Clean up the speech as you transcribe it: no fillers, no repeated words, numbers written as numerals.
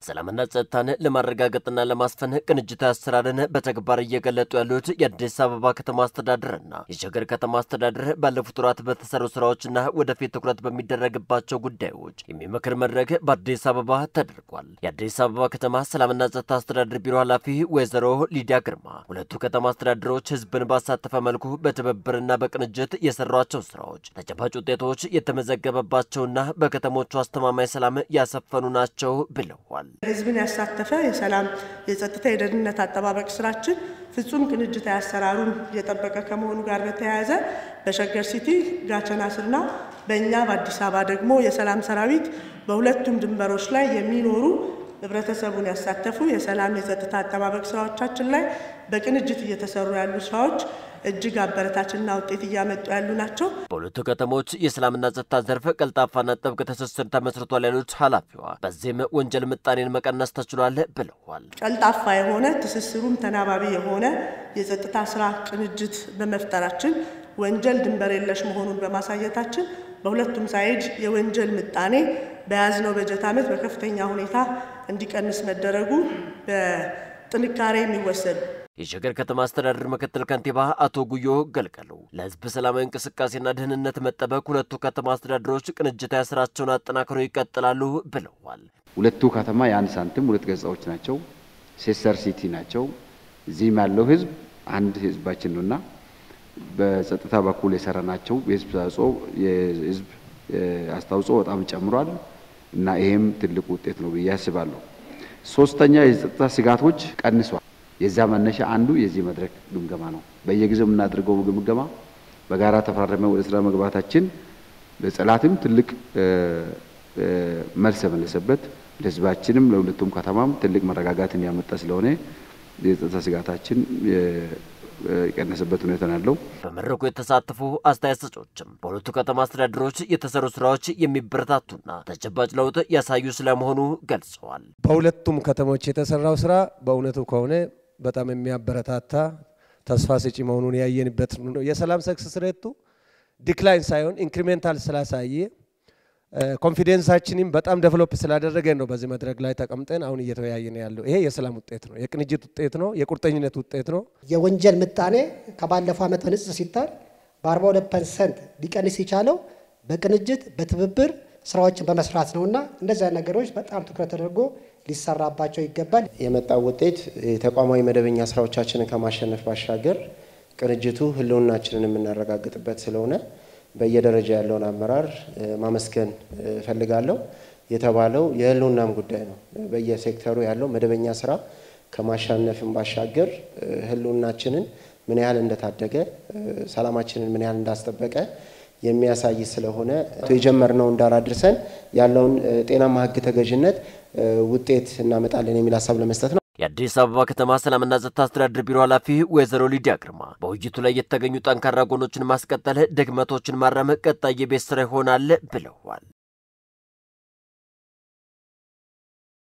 ሰላምና ጸጥታን ለማረጋገጥና ለማስፈን ቅንጅታዊ አሰራርን በተግባር እየገለጡ ያሉት የአዲስ አበባ ከተማ አስተዳደርና የሸገር ከተማ አስተዳደር ባለፉት ወራት በተሰሩ ስራዎችና ወደፊት ትኩረት በሚደረግባቸው ጉዳዮች የሚመክር መድረክ በአዲስ አበባ ተደርጓል። የአዲስ አበባ ከተማ ሰላምና ጸጥታ አስተዳደር ቢሮ ኃላፊ ወይዘሮ ሊዲያ ግርማ ሁለቱ ከተማ አስተዳደሮች ህዝብን ባሳተፈ መልኩ በትብብርና በቅንጅት የሰሯቸው ስራዎች ተጨባጭ ውጤቶች የተመዘገበባቸውና በከተሞቹ አስተማማኝ ሰላም ያሰፈኑ ናቸው ብለዋል። ህዝብን ያሳተፈ የሰላም የጸጥታ የደህንነት አጠባበቅ ስራችን ፍጹም ቅንጅታዊ አሰራሩን የጠበቀ ከመሆኑ ጋር በተያያዘ በሸገር ሲቲ ጋቸና ስርና በእኛ በአዲስ አበባ ደግሞ የሰላም ሰራዊት በሁለቱም ድንበሮች ላይ የሚኖሩ ህብረተሰቡን ያሳተፉ የሰላም የጸጥታ አጠባበቅ ስራዎቻችን ላይ በቅንጅት እየተሰሩ ያሉ ስራዎች እጅግ አበረታችና ውጤት እያመጡ ያሉ ናቸው። በሁለቱ ከተሞች የሰላምና ጸጥታ ዘርፍ ቀልጣፋና ጥብቅ ትስስር ተመስርቷል ያሉት ኃላፊዋ በዚህም ወንጀል ምጣኔን መቀነስ ተችሏል ብለዋል። ቀልጣፋ የሆነ ትስስሩም ተናባቢ የሆነ የጸጥታ ስራ ቅንጅት በመፍጠራችን ወንጀል ድንበር የለሽ መሆኑን በማሳየታችን በሁለቱም ሳይድ የወንጀል ምጣኔ በያዝነው በጀት ዓመት በከፍተኛ ሁኔታ እንዲቀንስ መደረጉ በጥንካሬ የሚወሰድ የሸገር ከተማ አስተዳደር ምክትል ከንቲባ አቶ ጉዮ ገልቀሉ ለህዝብ ሰላማዊ እንቅስቃሴና ደህንነት መጠበቅ ሁለቱ ከተማ አስተዳደሮች ቅንጅታዊ ስራቸውን አጠናክረው ይቀጥላሉ ብለዋል። ሁለቱ ከተማ የአንድ ሳንቲም ሁለት ገጽታዎች ናቸው። ሲስተር ሲቲ ናቸው። እዚህም ያለው ህዝብ አንድ ህዝባችን ነውና በጸጥታ በኩል የሰራናቸው የህዝብ አስተዋጽኦ በጣም ጨምሯል እና ይሄም ትልቅ ውጤት ነው ብዬ አስባለሁ። ሶስተኛ የጸጥታ ስጋቶች ቀንሷል። የዛ መነሻ አንዱ የዚህ መድረክ ግምገማ ነው። በየጊዜው የምናደርገው ግምገማ በጋራ ተፈራርመን ወደ ስራ መግባታችን ለጸላትም ትልቅ መልስ መለሰበት ለህዝባችንም ለሁለቱም ከተማም ትልቅ መረጋጋትን ያመጣ ስለሆነ የጸጥታ ስጋታችን የቀነሰበት ሁኔታ ነው። በመድረኩ የተሳተፉ አስተያየት ሰጪዎችም በሁለቱ ከተማ አስተዳደሮች የተሰሩ ስራዎች የሚበረታቱና ተጨባጭ ለውጥ ያሳዩ ስለመሆኑ ገልጸዋል። በሁለቱም ከተሞች የተሰራው ስራ በእውነቱ ከሆነ በጣም የሚያበረታታ ተስፋ ሰጪ መሆኑን ያየንበት ነው። የሰላም ሰክሰስ ሬቱ ዲክላይን ሳይሆን ኢንክሪሜንታል ስላሳየ ኮንፊደንሳችንም በጣም ዴቨሎፕ ስላደረገ ነው በዚህ መድረክ ላይ ተቀምጠን አሁን እየተወያየን ያለው። ይሄ የሰላም ውጤት ነው፣ የቅንጅት ውጤት ነው፣ የቁርጠኝነት ውጤት ነው። የወንጀል ምጣኔ ከባለፈው ዓመት በንጽጽር ሲታይ በ42% ሊቀንስ የቻለው በቅንጅት በትብብር ስራዎችን በመስራት ነውና እንደዛ ነገሮች በጣም ትኩረት ተደርጎ ሊሰራባቸው ይገባል። የመጣው ውጤት ተቋማዊ መደበኛ ስራዎቻችንን ከማሸነፍ ባሻገር ቅንጅቱ ህልውናችንን የምናረጋግጥበት ስለሆነ በየደረጃ ያለውን አመራር ማመስገን ፈልጋለሁ። የተባለው የህልውናም ጉዳይ ነው። በየሴክተሩ ያለው መደበኛ ስራ ከማሸነፍም ባሻገር ህልውናችንን ምን ያህል እንደታደገ ሰላማችንን ምን ያህል እንዳስጠበቀ የሚያሳይ ስለሆነ የጀመርነው ዳር አድርሰን ያለውን ጤናማ ህግ ተገዥነት ውጤት እናመጣለን የሚል ሐሳብ ለመስጠት ነው። የአዲስ አበባ ከተማ ሰላምና ጸጥታ አስተዳደር ቢሮ ኃላፊ ወይዘሮ ሊዲያ ግርማ በውይይቱ ላይ የተገኙ ጠንካራ ጎኖችን ማስቀጠል፣ ድክመቶችን ማረም ቀጣይ የቤት ስራ ይሆናል ብለዋል።